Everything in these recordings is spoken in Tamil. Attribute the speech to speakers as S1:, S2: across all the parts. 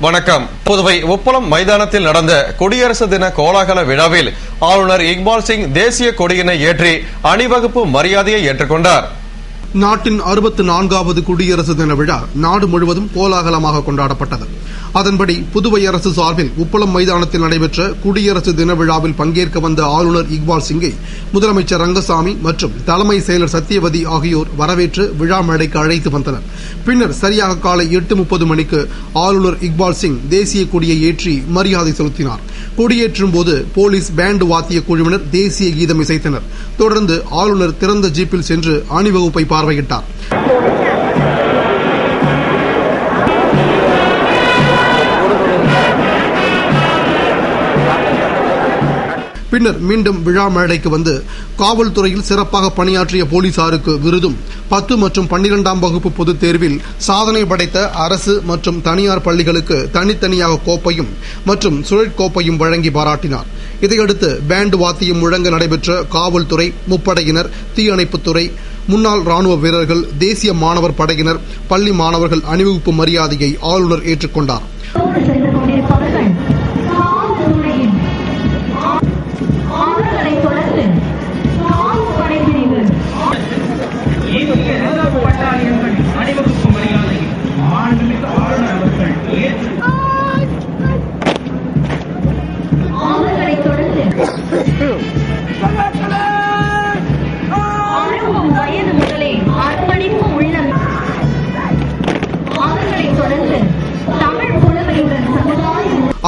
S1: வணக்கம். புதுவை உப்பளம் மைதானத்தில் நடந்த குடியரசு தின கோலாகல விழாவில் ஆளுநர் இக்பால் சிங் தேசிய கொடியினை ஏற்றி அணிவகுப்பு மரியாதையை ஏற்றுக்கொண்டார்.
S2: நாட்டின் 64வது குடியரசு தின விழா நாடு முழுவதும் கோலாகலமாக கொண்டாடப்பட்டது. அதன்படி புதுவை அரசு சார்பில் உப்பளம் மைதானத்தில் நடைபெற்ற குடியரசு தின விழாவில் பங்கேற்க வந்த ஆளுநர் இக்பால் சிங்கை முதலமைச்சர் ரங்கசாமி மற்றும் தலைமை செயலர் சத்தியவதி ஆகியோர் வரவேற்று விழா மேடைக்கு அழைத்து வந்தனர். பின்னர் சரியாக காலை 8:30 மணிக்கு ஆளுநர் இக்பால் சிங் தேசிய கொடியை ஏற்றி மரியாதை செலுத்தினார். கொடியேற்றும் போது போலீஸ் பேண்ட் வாத்திய குழுவினர் தேசிய கீதம் இசைத்தனர். தொடர்ந்து ஆளுநர் திறந்த ஜீப்பில் சென்று அணிவகுப்பை பார்வையிட்டார். பின்னர் மீண்டும் விழா மேடைக்கு வந்து காவல்துறையில் சிறப்பாக பணியாற்றிய போலீசாருக்கு விருதும் 10 மற்றும் 12ஆம் வகுப்பு பொதுத் தேர்வில் சாதனை படைத்த அரசு மற்றும் தனியார் பள்ளிகளுக்கு தனித்தனியாக கோப்பையும் மற்றும் சுழற்கோப்பையும் வழங்கி பாராட்டினார். இதையடுத்து பேண்ட் வாத்தியம் முழங்க நடைபெற்ற காவல்துறை, முப்படையினர், தீயணைப்புத்துறை, முன்னாள் ராணுவ வீரர்கள், தேசிய மாணவர் படையினர், பள்ளி மாணவர்கள் அணிவகுப்பு மரியாதையை ஆளுநர் ஏற்றுக்கொண்டார்.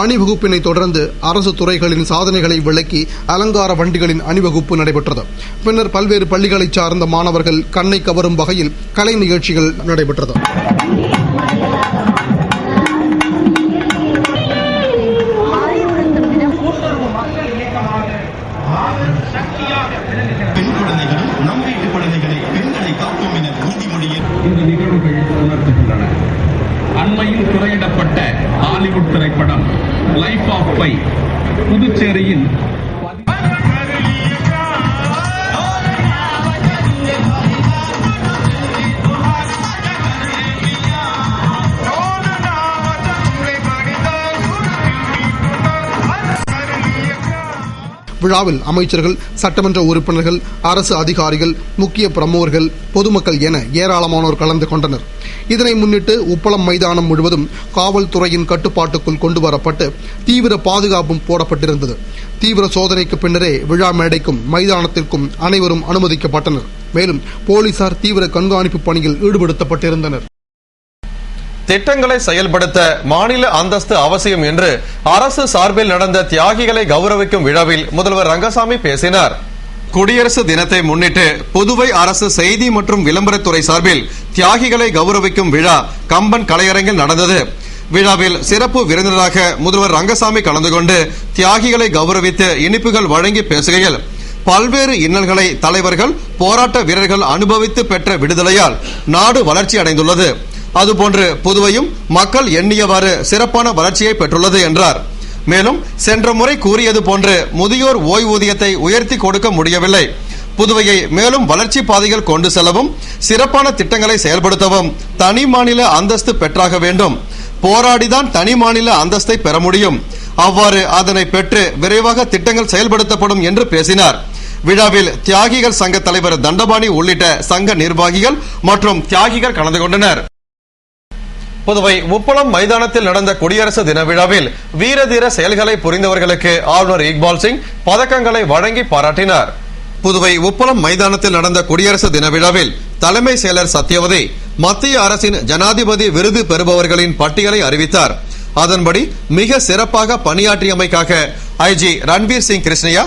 S2: அணிவகுப்பினை தொடர்ந்து அரசு துறைகளின் சாதனைகளை விளக்கி அலங்கார வண்டிகளின் அணிவகுப்பு நடைபெற்றது. பின்னர் பல்வேறு பள்ளிகளைச் சார்ந்த மாணவர்கள் கண்ணை கவரும் வகையில் கலை நிகழ்ச்சிகள் நடைபெற்றது.
S3: அண்மையில் திரையிடப்பட்ட ஹாலிவுட் திரைப்படம் லைஃப் ஆஃப் பை புதுச்சேரியின்
S2: விழாவில் அமைச்சர்கள், சட்டமன்ற உறுப்பினர்கள், அரசு அதிகாரிகள், முக்கிய பிரமுகர்கள், பொதுமக்கள் என ஏராளமானோர் கலந்து கொண்டனர். இதனை முன்னிட்டு உப்பளம் மைதானம் முழுவதும் காவல்துறையின் கட்டுப்பாட்டுக்குள் கொண்டுவரப்பட்டு தீவிர பாதுகாப்பும் போடப்பட்டிருந்தது. தீவிர சோதனைக்கு பின்னரே விழா மேடைக்கும் மைதானத்திற்கும் அனைவரும் அனுமதிக்கப்பட்டனர். மேலும் போலீசார் தீவிர கண்காணிப்பு பணியில் ஈடுபடுத்தப்பட்டிருந்தனர்.
S1: திட்டங்களை செயல்படுத்த மாநில அந்தஸ்து அவசியம் என்று அரசு சார்பில் நடந்த தியாகிகளை கௌரவிக்கும் விழாவில் முதல்வர் ரங்கசாமி பேசினார். குடியரசு தினத்தை முன்னிட்டு புதுவை அரசு செய்தி மற்றும் விளம்பரத்துறை சார்பில் தியாகிகளை கௌரவிக்கும் விழா கம்பன் கலையரங்கில் நடந்தது. விழாவில் சிறப்பு விருந்தினராக முதல்வர் ரங்கசாமி கலந்து கொண்டு தியாகிகளை கௌரவித்து இனிப்புகள் வழங்கி பேசுகையில், பல்வேறு இன்னல்களை தலைவர்கள், போராட்ட வீரர்கள் அனுபவித்து பெற்ற விடுதலையால் நாடு வளர்ச்சி அடைந்துள்ளது. அதுபோன்று புதுவையும் மக்கள் எண்ணியவாறு சிறப்பான வளர்ச்சியை பெற்றுள்ளது என்றார். மேலும் சென்ற முறை கூறியது போன்று முதியோர் ஓய்வூதியத்தை உயர்த்தி கொடுக்க முடியவில்லை. புதுவையை மேலும் வளர்ச்சி பாதையில் கொண்டு செல்லவும் சிறப்பான திட்டங்களை செயல்படுத்தவும் தனி மாநில அந்தஸ்து பெற்றாக வேண்டும். போராடிதான் தனி மாநில அந்தஸ்தை பெற முடியும். அவ்வாறு அதனை பெற்று விரைவாக திட்டங்கள் செயல்படுத்தப்படும் என்று பேசினார். விழாவில் தியாகிகள் சங்க தலைவர் தண்டபாணி உள்ளிட்ட சங்க நிர்வாகிகள் மற்றும் தியாகிகள் கலந்து கொண்டனர். புதுவை உப்பளம் மைதானத்தில் நடந்த குடியரசு தின விழாவில் வீரதீர செயல்களை புரிந்தவர்களுக்கு ஆளுநர் இக்பால் சிங் பதக்கங்களை வழங்கி பாராட்டினார். புதுவை உப்பளம் மைதானத்தில் நடந்த குடியரசு தின விழாவில் தலைமை செயலர் சத்தியவதி மத்திய அரசின் ஜனாதிபதி விருது பெறுபவர்களின் பட்டியலை அறிவித்தார். அதன்படி மிக சிறப்பாக பணியாற்றியமைக்காக ஐஜி ரன்வீர் சிங் கிருஷ்ணயா,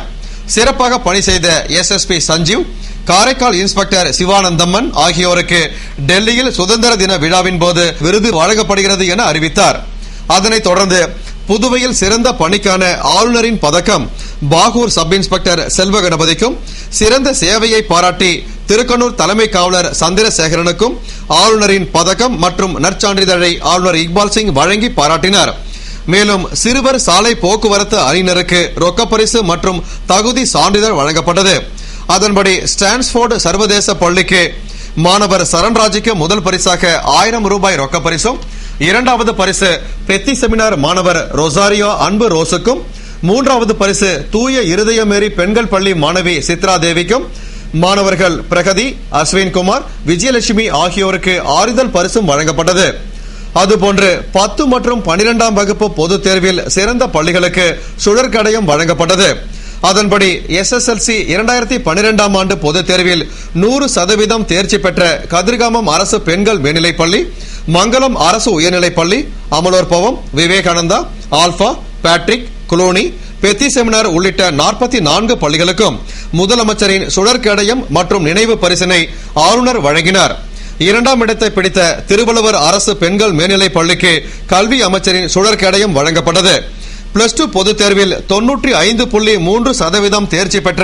S1: சிறப்பாக பணி செய்த SSP சஞ்சீவ், காரைக்கால் இன்ஸ்பெக்டர் சிவானந்தம்மன் ஆகியோருக்கு டெல்லியில் சுதந்திர தின விழாவின் போது விருது வழங்கப்படுகிறது என அறிவித்தார். அதனைத் தொடர்ந்து புதுவையில் சிறந்த பணிக்கான ஆளுநரின் பதக்கம் பாகூர் சப் இன்ஸ்பெக்டர் செல்வ கணபதிக்கும், சிறந்த சேவையை பாராட்டி திருக்கனூர் தலைமை காவலர் சந்திரசேகரனுக்கும் ஆளுநரின் பதக்கம் மற்றும் நற்சான்றிதழை ஆளுநர் இக்பால் சிங் வழங்கி பாராட்டினார். மேலும் சிறுவர் சாலை போக்குவரத்து அணியினருக்கு ரொக்கப்பரிசு மற்றும் தகுதி சான்றிதழ் வழங்கப்பட்டது. அதன்படி ஸ்டான்ஸ்போர்டு சர்வதேச பள்ளிக்கு மாணவர் சரண்ராஜுக்கு முதல் பரிசாக 1000 ரூபாய் ரொக்கப்பரிசும், இரண்டாவது பரிசு பெத்தி செமினார் மாணவர் ரொசாரியோ அன்பு ரோஸுக்கும், மூன்றாவது பரிசு தூய இருதயமேரி பெண்கள் பள்ளி மாணவி சித்ரா தேவிக்கும், மாணவர்கள் பிரகதி, அஸ்வின்குமார், விஜயலட்சுமி ஆகியோருக்கு ஆறுதல் பரிசும் வழங்கப்பட்டது. அதுபோன்று 10 மற்றும் 12ஆம் வகுப்பு பொதுத் தேர்வில் சிறந்த பள்ளிகளுக்கு சுழற்கடையும் வழங்கப்பட்டது. அதன்படி SSLC 2012ஆம் ஆண்டு பொதுத் தேர்வில் 100% தேர்ச்சி பெற்ற கதிர்காமம் அரசு பெண்கள் மேல்நிலைப்பள்ளி, மங்கலம் அரசு உயர்நிலைப்பள்ளி, Amalorpavam, Vivekananda, Alpha, Patrick, Cluny, Petit Seminaire உள்ளிட்ட 44 பள்ளிகளுக்கும் முதலமைச்சரின் சுழற்கேடயம் மற்றும் நினைவு பரிசினை ஆளுநர் வழங்கினார். 2ஆம் இடத்தை பிடித்த திருவள்ளுவர் அரசு பெண்கள் மேல்நிலைப் பள்ளிக்கு கல்வி அமைச்சரின் சுழற்கேடயம் வழங்கப்பட்டது. பிளஸ் 2 பொதுத் தேர்வில் 95.3% தேர்ச்சி பெற்ற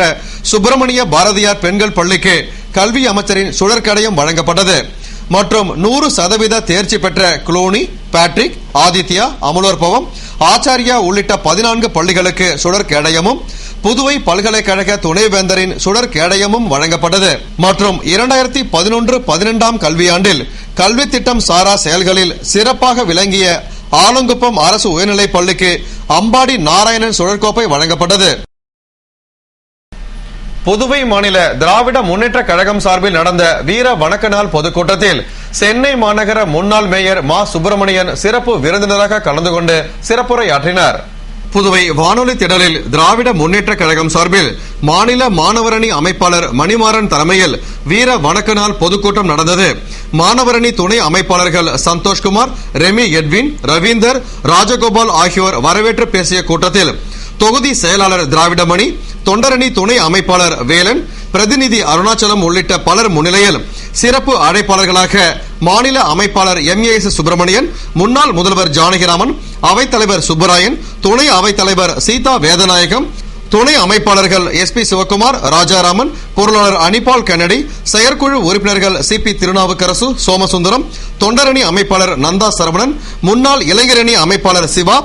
S1: சுப்பிரமணிய பாரதியார் பெண்கள் பள்ளிக்கு கல்வி அமைச்சரின் சுழற்கேடயம் வழங்கப்பட்டது. மற்றும் 100% தேர்ச்சி பெற்ற குளோனி, பேட்ரிக், ஆதித்யா, அமலோற்பவம், ஆச்சாரியா உள்ளிட்ட 14 பள்ளிகளுக்கு சுழற்கேடயமும், புதுவை பல்கலைக்கழக துணைவேந்தரின் சுழற்கேடயமும் வழங்கப்பட்டது. மற்றும் 2011-12ஆம் கல்வியாண்டில் கல்வி திட்டம் சாரா செயல்களில் சிறப்பாக விளங்கிய ஆலங்குப்பம் அரசு உயர்நிலைப் பள்ளிக்கு அம்பாடி நாராயணன் சுழற்கோப்பை வழங்கப்பட்டது. புதுவை மாநில திராவிட முன்னேற்ற கழகம் சார்பில் நடந்த வீர வணக்க நாள் பொதுக்கூட்டத்தில் சென்னை மாநகர முன்னாள் மேயர் மா சுப்பிரமணியன் சிறப்பு விருந்தினராக கலந்து கொண்டு சிறப்புரையாற்றினார். புதுவை வானொலி திடலில் திராவிட முன்னேற்ற கழகம் சார்பில் மாநில மாணவரணி அமைப்பாளர் மணிமாறன் தலைமையில் வீர வணக்க நாள் பொதுக்கூட்டம் நடந்தது. மாணவரணி துணை அமைப்பாளர்கள் சந்தோஷ்குமார், ரெமி எட்வின், ரவீந்தர், ராஜகோபால் ஆகியோர் வரவேற்று பேசிய கூட்டத்தில் தொகுதி செயலாளர் திராவிடமணி, தொண்டரணி துணை அமைப்பாளர் வேலன், பிரதிநிதி அருணாச்சலம் உள்ளிட்ட பலர் முன்னிலையில் சிறப்பு அழைப்பாளர்களாக மாநில அமைப்பாளர் MAS சுப்பிரமணியன், முன்னாள் முதல்வர் ஜானகிராமன், அவைத்தலைவர் சுப்பராயன், துணை அவைத்தலைவர் சீதா வேதநாயகம், துணை அமைப்பாளர்கள் SP சிவக்குமார், ராஜாராமன், பொருளாளர் அனிபால் கென்னடி, செயற்குழு உறுப்பினர்கள் CP திருநாவுக்கரசு, சோமசுந்தரம், தொண்டரணி அமைப்பாளர் நந்தா சரவணன், முன்னாள் இளைஞரணி அமைப்பாளர் சிவா,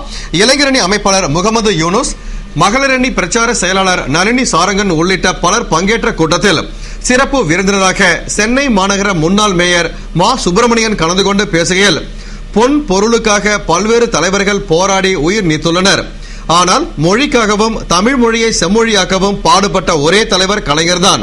S1: இளைஞரணி அமைப்பாளர் முகமது யூனுஸ், மகளிரணி பிரச்சார செயலாளர் நளினி சாரங்கன் உள்ளிட்ட பலர் பங்கேற்ற கூட்டத்தில் சிறப்பு விருந்தினராக சென்னை மாநகர முன்னாள் மேயர் மா சுப்பிரமணியன் கலந்து கொண்டு பேசுகையில், பொன் பொருளுக்காக பல்வேறு தலைவர்கள் போராடி உயிர் நீத்துள்ளனர். ஆனால் மொழிக்காகவும் தமிழ் மொழியை செம்மொழியாக்கவும் பாடுபட்ட ஒரே தலைவர் கலைஞர்தான்.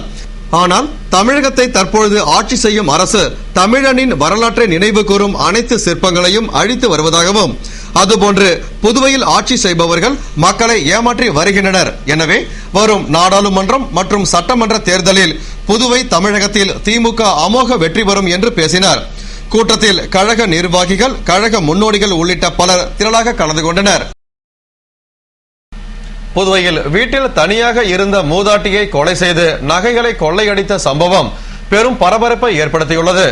S1: ஆனால் தமிழகத்தை தற்பொழுது ஆட்சி செய்யும் அரசு தமிழனின் வரலாற்றை நினைவு கூறும் அனைத்து சிற்பங்களையும் அழித்து வருவதாகவும், அதுபோன்று புதுவையில் ஆட்சி செய்பவர்கள் மக்களை ஏமாற்றி வருகின்றனர். எனவே வரும் நாடாளுமன்றம் மற்றும் சட்டமன்ற தேர்தலில் புதுவை தமிழகத்தில் திமுக அமோக வெற்றி பெறும் என்று பேசினார். கூட்டத்தில் கழக நிர்வாகிகள், கழக முன்னோடிகள் உள்ளிட்ட பலர் திரளாக கலந்து கொண்டனர். புதுவையில் வீட்டில் தனியாக இருந்த மூதாட்டியை கொலை செய்து நகைகளை கொள்ளையடித்த சம்பவம் பெரும் பரபரப்பை ஏற்படுத்தியுள்ளது.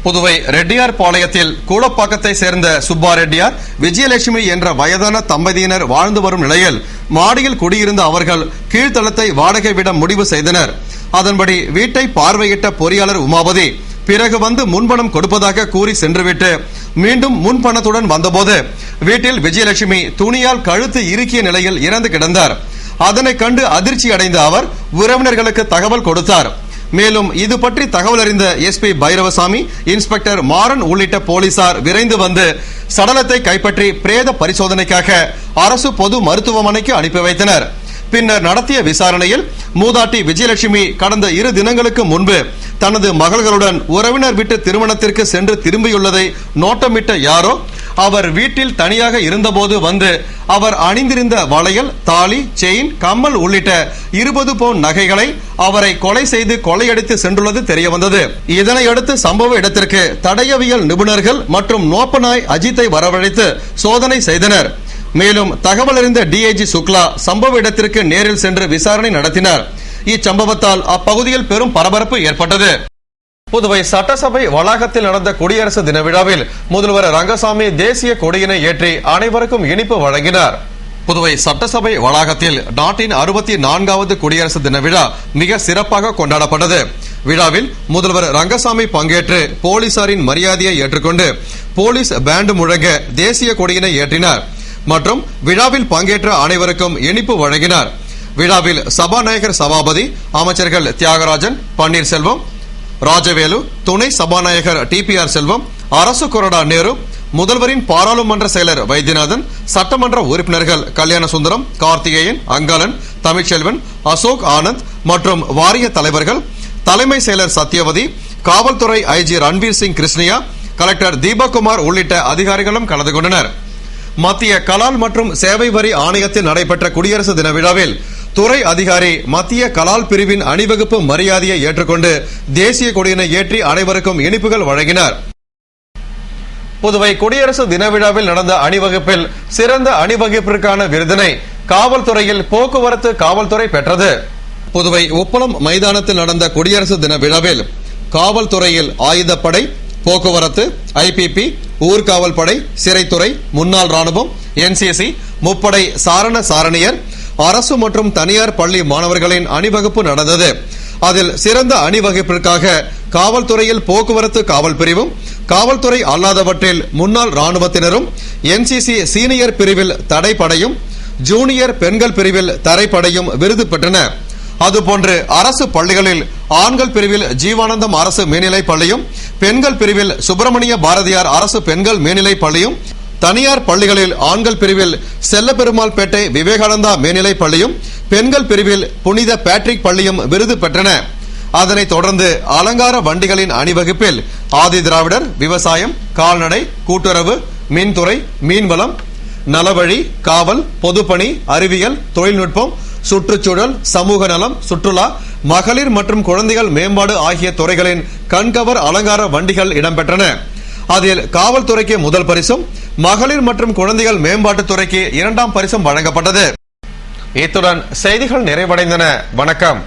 S1: புதுவை ரெட்டியார் பாளையத்தில் கூடப்பாக்கத்தை சேர்ந்த சுப்பா ரெட்டியார், விஜயலட்சுமி என்ற வயதான தம்பதியினர் வாழ்ந்து வரும் நிலையில் மாடியில் குடியிருந்த அவர்கள் கீழ்த்தளத்தை வாடகை விட முடிவு செய்தனர். அதன்படி வீட்டை பார்வையிட்ட பொறியாளர் உமாபதி பிறகு வந்து முன்பணம் கொடுப்பதாக கூறி சென்றுவிட்டு மீண்டும் முன்பணத்துடன் வந்தபோது வீட்டில் விஜயலட்சுமி துணியால் கழுத்து இறுக்கிய நிலையில் இறந்து கிடந்தார். அதனை கண்டு அதிர்ச்சி அடைந்த அவர் உறவினர்களுக்கு தகவல் கொடுத்தார். மேலும் இது பற்றி தகவல் அறிந்த SP பைரவசாமி, இன்ஸ்பெக்டர் மாறன் உள்ளிட்ட போலீசார் விரைந்து வந்து சடலத்தை கைப்பற்றி பிரேத பரிசோதனைக்காக அரசு பொது மருத்துவமனைக்கு அனுப்பி வைத்தனர். பின்னர் நடத்திய விசாரணையில் மூதாட்டி விஜயலட்சுமி கடந்த 2 தினங்களுக்கு முன்பு தனது மகள்களுடன் உறவினர் வீட்டு திருமணத்திற்கு சென்று திரும்பியுள்ளதை நோட்டமிட்ட யாரோ அவர் வீட்டில் தனியாக இருந்தபோது வந்து அவர் அணிந்திருந்த வளையல், தாலி, செயின், கம்மல் உள்ளிட்ட 20 பவுன் நகைகளை அவரை கொலை செய்து கொள்ளையடித்து சென்றுள்ளது தெரியவந்தது. இதனையடுத்து சம்பவ இடத்திற்கு தடயவியல் நிபுணர்கள் மற்றும் நோப்பநாய் அஜித்தை வரவழைத்து சோதனை செய்தனர். மேலும் தகவல் அறிந்த DIG சுக்லா சம்பவ இடத்திற்கு நேரில் சென்று விசாரணை நடத்தினார். இச்சம்பவத்தால் அப்பகுதியில் பெரும் பரபரப்பு ஏற்பட்டது. புதுவை சட்டசபை வளாகத்தில் நடந்த குடியரசு தின விழாவில் முதல்வர் ரங்கசாமி தேசிய கொடியினை ஏற்றி அனைவருக்கும் இனிப்பு வழங்கினார். புதுவை சட்டசபை வளாகத்தில் நாட்டின் 64வது குடியரசு தின விழா மிக சிறப்பாக கொண்டாடப்பட்டது. விழாவில் முதல்வர் ரங்கசாமி பங்கேற்று போலீசாரின் மரியாதையை ஏற்றுக்கொண்டு போலீஸ் பேண்ட் முழங்க தேசிய கொடியினை ஏற்றினார் மற்றும் விழாவில் பங்கேற்ற அனைவருக்கும் இனிப்பு வழங்கினார். விழாவில் சபாநாயகர் சபாபதி, அமைச்சர்கள் தியாகராஜன், பன்னீர்செல்வம், ராஜவேலு, துணை சபாநாயகர் TPR செல்வம், அரசு கொறடா நேரு, முதல்வரின் பாராளுமன்ற செயலர் வைத்தியநாதன், சட்டமன்ற உறுப்பினர்கள் கல்யாணசுந்தரம், கார்த்திகேயன், அங்காளன், தமிழ்ச்செல்வன், அசோக் ஆனந்த் மற்றும் வாரிய தலைவர்கள், தலைமை செயலர் சத்யவதி, காவல்துறை ஐஜி ரன்வீர் சிங் கிருஷ்ணியா, கலெக்டர் தீபக்குமார் உள்ளிட்ட அதிகாரிகளும் கலந்து கொண்டனர். மத்திய கலால் மற்றும் சேவை வரி ஆணையத்தில் நடைபெற்ற குடியரசு தின விழாவில் துறை அதிகாரி மத்திய கலால் பிரிவின் அணிவகுப்பு மரியாதையை ஏற்றுக்கொண்டு தேசிய கொடியினை ஏற்றி அனைவருக்கும் இனிப்புகள் வழங்கினார். புதுவை குடியரசு தின விழாவில் நடந்த அணிவகுப்பில் சிறந்த அணிவகுப்பிற்கான விருதினை காவல்துறையில் போக்குவரத்து காவல்துறை பெற்றது. புதுவை உப்பளம் மைதானத்தில் நடந்த குடியரசு தின விழாவில் காவல்துறையில் ஆயுதப்படை, போக்குவரத்து, ஐபிபி, ஊர்காவல் படை, சிறைத்துறை, முன்னாள் ராணுவம், என்சிசி, முப்படை சாரண சாரணியர், அரசு மற்றும் தனியார் பள்ளி மாணவர்களின் அணிவகுப்பு நடந்தது. அதில் சிறந்த அணிவகுப்பிற்காக காவல்துறையில் போக்குவரத்து காவல் பிரிவும், காவல்துறை அல்லாதவற்றில் முன்னாள் ராணுவத்தினரும், என்சிசி சீனியர் பிரிவில் தடைப்படையும், ஜூனியர் பெண்கள் பிரிவில் தரைப்படையும் விருது பெற்றன. அதுபோன்று அரசு பள்ளிகளில் ஆண்கள் பிரிவில் ஜீவானந்தம் அரசு மேல்நிலைப் பள்ளியும், பெண்கள் பிரிவில் சுப்பிரமணிய பாரதியார் அரசு பெண்கள் மேல்நிலைப் பள்ளியும், தனியார் பள்ளிகளில் ஆண்கள் பிரிவில் செல்லப்பெருமாள்பேட்டை விவேகானந்தா மேல்நிலைப் பள்ளியும், பெண்கள் பிரிவில் புனித பேட்ரிக் பள்ளியும் விருது பெற்றன. அதனைத் தொடர்ந்து அலங்கார வண்டிகளின் அணிவகுப்பில் ஆதி திராவிடர், விவசாயம், கால்நடை, கூட்டுறவு, மீன்துறை, மீன்வளம், நலவழி, காவல், பொதுப்பணி, அறிவியல், தொழில்நுட்பம், சுற்றுச்சூழல், சமூக நலம், சுற்றுலா, மகளிர் மற்றும் குழந்தைகள் மேம்பாடு ஆகிய துறைகளின் கண்கவர் அலங்கார வண்டிகள் இடம்பெற்றன. அதில் காவல்துறைக்கு முதல் பரிசும், மகளிர் மற்றும் குழந்தைகள் மேம்பாட்டுத் துறைக்கு 2ஆம் பரிசும் வழங்கப்பட்டது. இத்துடன் செய்திகள் நிறைவடைந்தன. வணக்கம்.